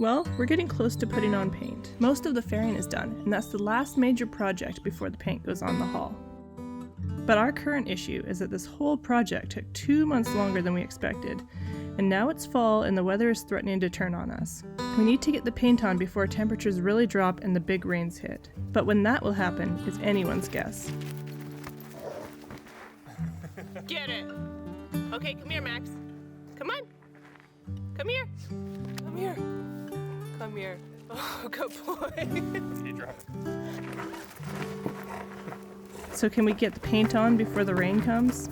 Well, we're getting close to putting on paint. Most of the fairing is done, and that's the last major project before the paint goes on the hull. But our current issue is that this whole project took 2 months longer than we expected, and now it's fall and the weather is threatening to turn on us. We need to get the paint on before temperatures really drop and the big rains hit. But when that will happen is anyone's guess. Get it! Okay, come here, Max. Come on. Come here. Come here. Come here. Oh, good boy. You drop it. So can we get the paint on before the rain comes?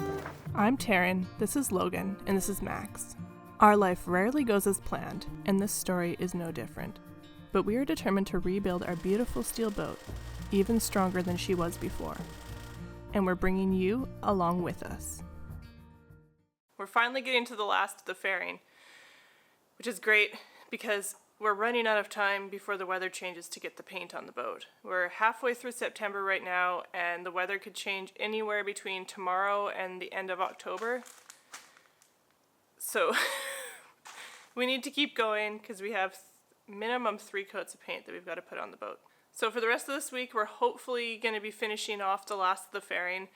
I'm Taryn, this is Logan, and this is Max. Our life rarely goes as planned, and this story is no different. But we are determined to rebuild our beautiful steel boat, even stronger than she was before. And we're bringing you along with us. We're finally getting to the last of the fairing, which is great because we're running out of time before the weather changes to get the paint on the boat. We're halfway through September right now, and the weather could change anywhere between tomorrow and the end of October. So we need to keep going because we have minimum 3 coats of paint that we've got to put on the boat. So for the rest of this week, we're hopefully going to be finishing off the last of the fairing,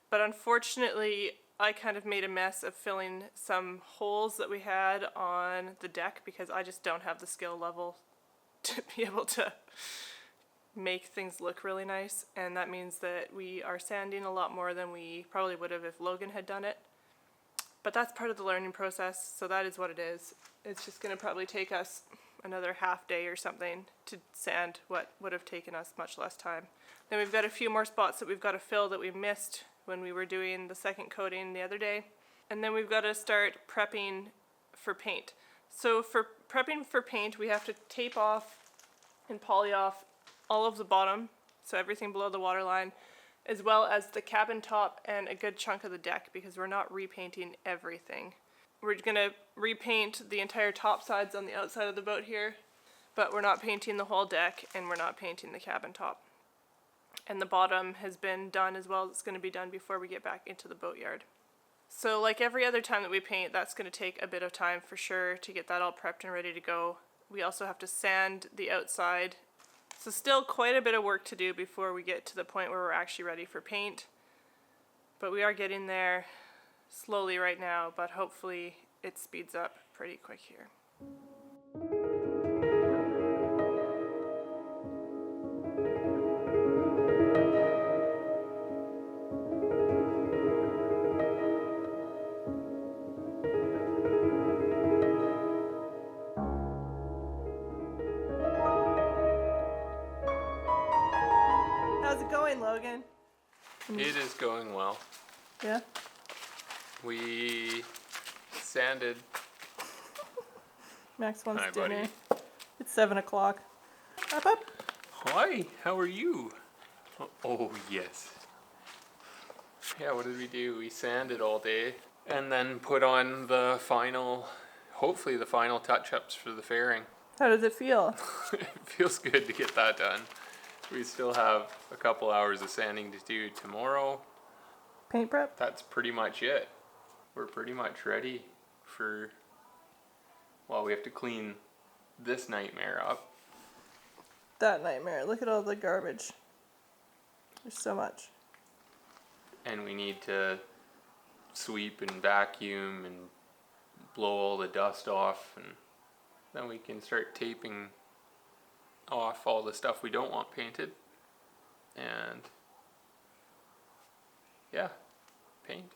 but unfortunately, I kind of made a mess of filling some holes that we had on the deck because I just don't have the skill level to be able to make things look really nice, and that means that we are sanding a lot more than we probably would have if Logan had done it. But that's part of the learning process, so that is what it is. It's just going to probably take us another half day or something to sand what would have taken us much less time. Then we've got a few more spots that we've got to fill that we missed when we were doing the second coating the other day. And then we've got to start prepping for paint. So for prepping for paint, we have to tape off and poly off all of the bottom, so everything below the waterline, as well as the cabin top and a good chunk of the deck because we're not repainting everything. We're gonna repaint the entire top sides on the outside of the boat here, but we're not painting the whole deck and we're not painting the cabin top. And the bottom has been done as well as it's going to be done before we get back into the boatyard. So like every other time that we paint, that's going to take a bit of time for sure to get that all prepped and ready to go. We also have to sand the outside. So still quite a bit of work to do before we get to the point where we're actually ready for paint. But we are getting there slowly right now, but hopefully it speeds up pretty quick here. How's it going, Logan? It is going well. Yeah? We sanded. Max wants Hi, dinner. buddy. It's 7 o'clock. Up, up. Hi, how are you? Oh, yes. Yeah, what did we do? We sanded all day and then put on the final, hopefully the final touch-ups for the fairing. How does it feel? It feels good to get that done. We still have a couple hours of sanding to do tomorrow. Paint prep? That's pretty much it. We're pretty much ready for, well, we have to clean this nightmare up. That nightmare. Look at all the garbage. There's so much. And we need to sweep and vacuum and blow all the dust off, and then we can start taping off all the stuff we don't want painted. And yeah, paint.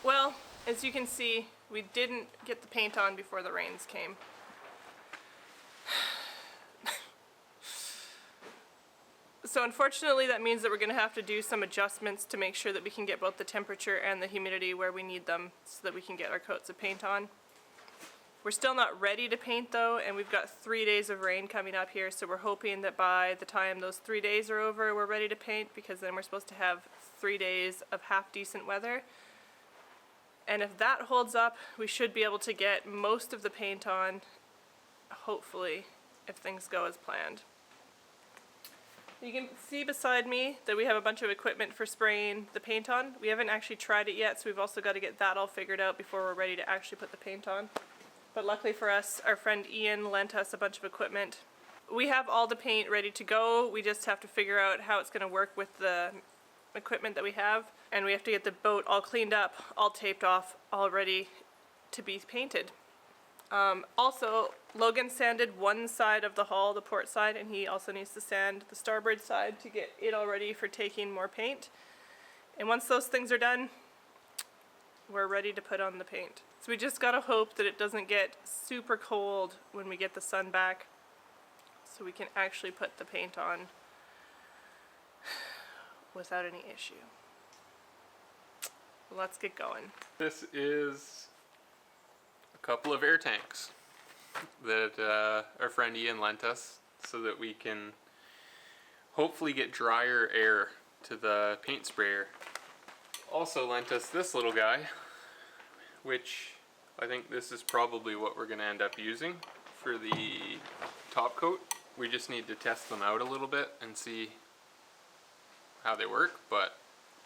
Well, as you can see, we didn't get the paint on before the rains came. So unfortunately that means that we're going to have to do some adjustments to make sure that we can get both the temperature and the humidity where we need them so that we can get our coats of paint on. We're still not ready to paint though, and we've got 3 days of rain coming up here, so we're hoping that by the time those 3 days are over, we're ready to paint, because then we're supposed to have 3 days of half decent weather. And if that holds up, we should be able to get most of the paint on, hopefully, if things go as planned. You can see beside me that we have a bunch of equipment for spraying the paint on. We haven't actually tried it yet, so we've also got to get that all figured out before we're ready to actually put the paint on. But luckily for us, our friend Ian lent us a bunch of equipment. We have all the paint ready to go. We just have to figure out how it's going to work with the equipment that we have. And we have to get the boat all cleaned up, all taped off, all ready to be painted. Also, Logan sanded one side of the hull, the port side, and he also needs to sand the starboard side to get it all ready for taking more paint. And once those things are done, we're ready to put on the paint. So we just gotta hope that it doesn't get super cold when we get the sun back, so we can actually put the paint on without any issue. Let's get going. This is a couple of air tanks that our friend Ian lent us so that we can hopefully get drier air to the paint sprayer. Also lent us this little guy, which I think this is probably what we're going to end up using for the top coat. We just need to test them out a little bit and see how they work, but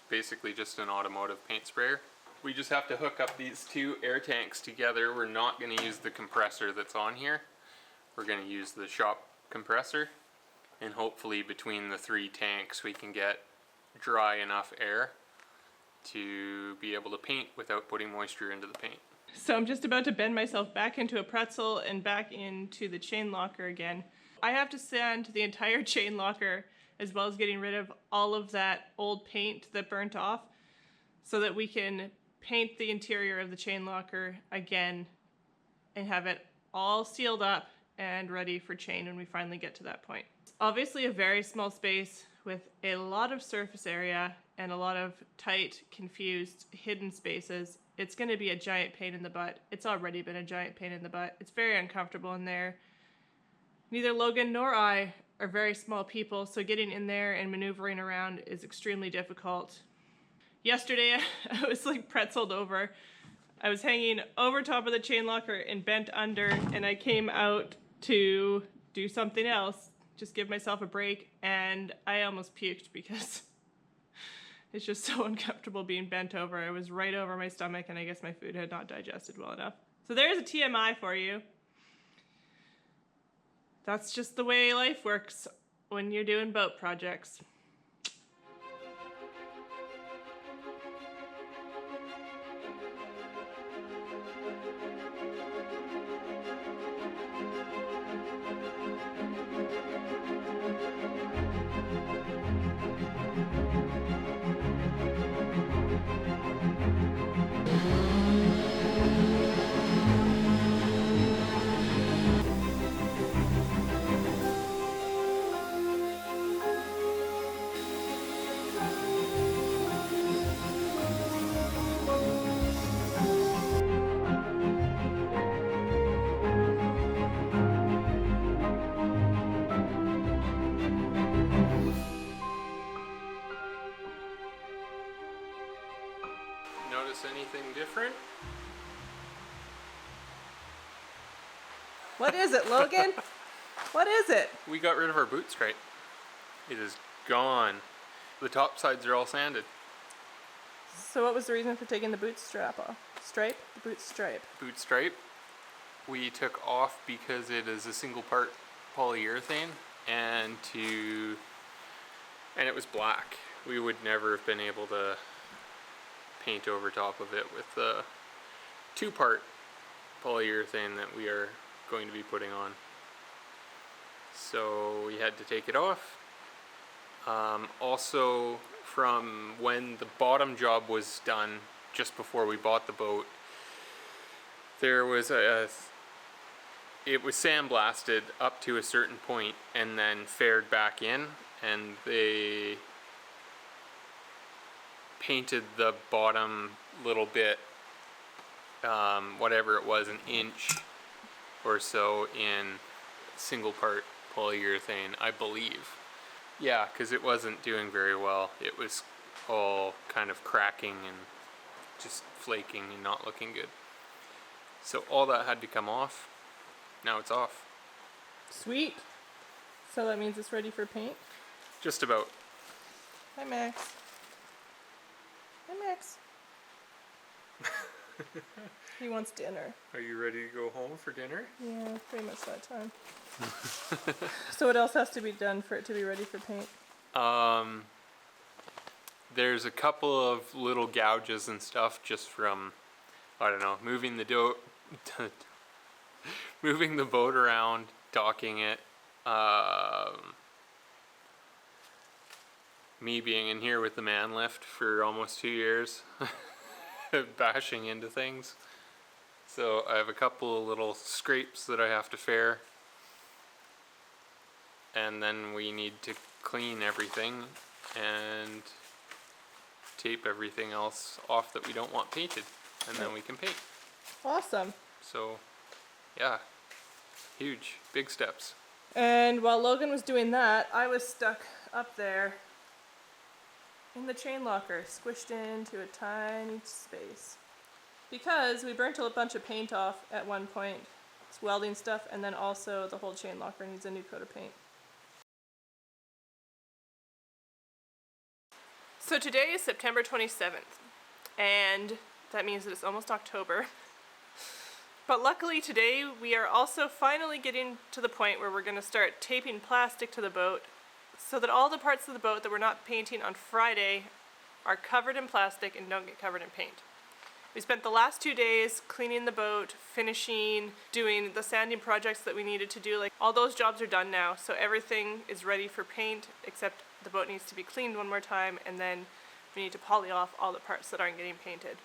basically just an automotive paint sprayer. We just have to hook up these two air tanks together. We're not going to use the compressor that's on here. We're going to use the shop compressor, and hopefully between the 3 tanks we can get dry enough air to be able to paint without putting moisture into the paint. So I'm just about to bend myself back into a pretzel and back into the chain locker again. I have to sand the entire chain locker, as well as getting rid of all of that old paint that burnt off, so that we can paint the interior of the chain locker again and have it all sealed up and ready for chain when we finally get to that point. It's obviously a very small space with a lot of surface area and a lot of tight, confused, hidden spaces. It's going to be a giant pain in the butt. It's already been a giant pain in the butt. It's very uncomfortable in there. Neither Logan nor I are very small people, so getting in there and maneuvering around is extremely difficult. Yesterday, I was like pretzeled over. I was hanging over top of the chain locker and bent under, and I came out to do something else, just give myself a break, and I almost puked because it's just so uncomfortable being bent over. I was right over my stomach, and I guess my food had not digested well enough. So there's a TMI for you. That's just the way life works when you're doing boat projects. Notice anything different? What is it, Logan? What is it? We got rid of our boot stripe. It is gone. The top sides are all sanded. So what was the reason for taking the boot strap off? Stripe? The boot stripe. Boot stripe we took off because it is a single part polyurethane, and it was black. We would never have been able to paint over top of it with the 2-part polyurethane that we are going to be putting on. So we had to take it off. Also, from when the bottom job was done, just before we bought the boat, there was it was sandblasted up to a certain point and then fared back in, and they painted the bottom little bit, whatever it was, an inch or so in single part polyurethane, I believe. Yeah, because it wasn't doing very well. It was all kind of cracking and just flaking and not looking good. So all that had to come off. Now it's off. Sweet. So that means it's ready for paint? Just about. Hi, Max. Hi, Max. He wants dinner. Are you ready to go home for dinner? Yeah, pretty much that time. So what else has to be done for it to be ready for paint? There's a couple of little gouges and stuff just from, I don't know, moving the moving the boat around, docking it. Me being in here with the man lift for almost 2 years, bashing into things. So I have a couple of little scrapes that I have to fare. And then we need to clean everything and tape everything else off that we don't want painted. And then we can paint. Awesome. So, yeah, huge, big steps. And while Logan was doing that, I was stuck up there in the chain locker, squished into a tiny space. Because we burnt a bunch of paint off at one point. It's welding stuff, and then also the whole chain locker needs a new coat of paint. So today is September 27th, and that means that it's almost October. But luckily today we are also finally getting to the point where we're going to start taping plastic to the boat so that all the parts of the boat that we're not painting on Friday are covered in plastic and don't get covered in paint. We spent the last 2 days cleaning the boat, finishing, doing the sanding projects that we needed to do. Like, all those jobs are done now, so everything is ready for paint, except the boat needs to be cleaned one more time, and then we need to poly off all the parts that aren't getting painted.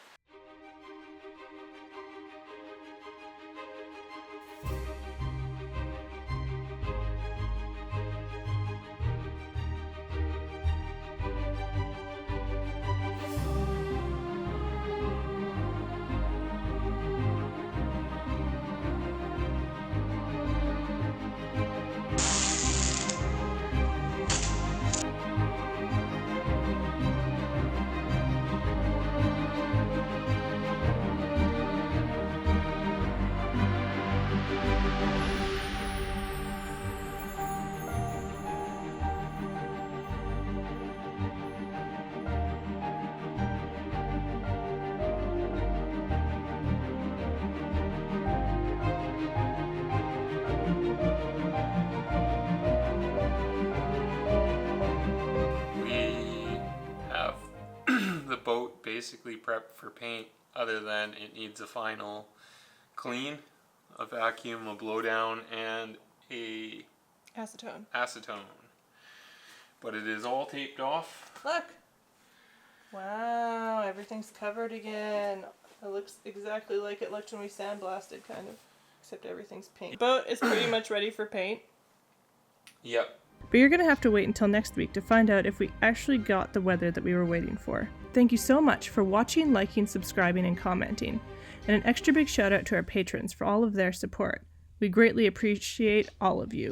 Basically prepped for paint, other than it needs a final clean, a vacuum, a blowdown, and a acetone. But it is all taped off. Look! Wow, everything's covered again. It looks exactly like it looked when we sandblasted, kind of. Except everything's pink. The boat is pretty much ready for paint. Yep. But you're going to have to wait until next week to find out if we actually got the weather that we were waiting for. Thank you so much for watching, liking, subscribing, and commenting. And an extra big shout out to our patrons for all of their support. We greatly appreciate all of you.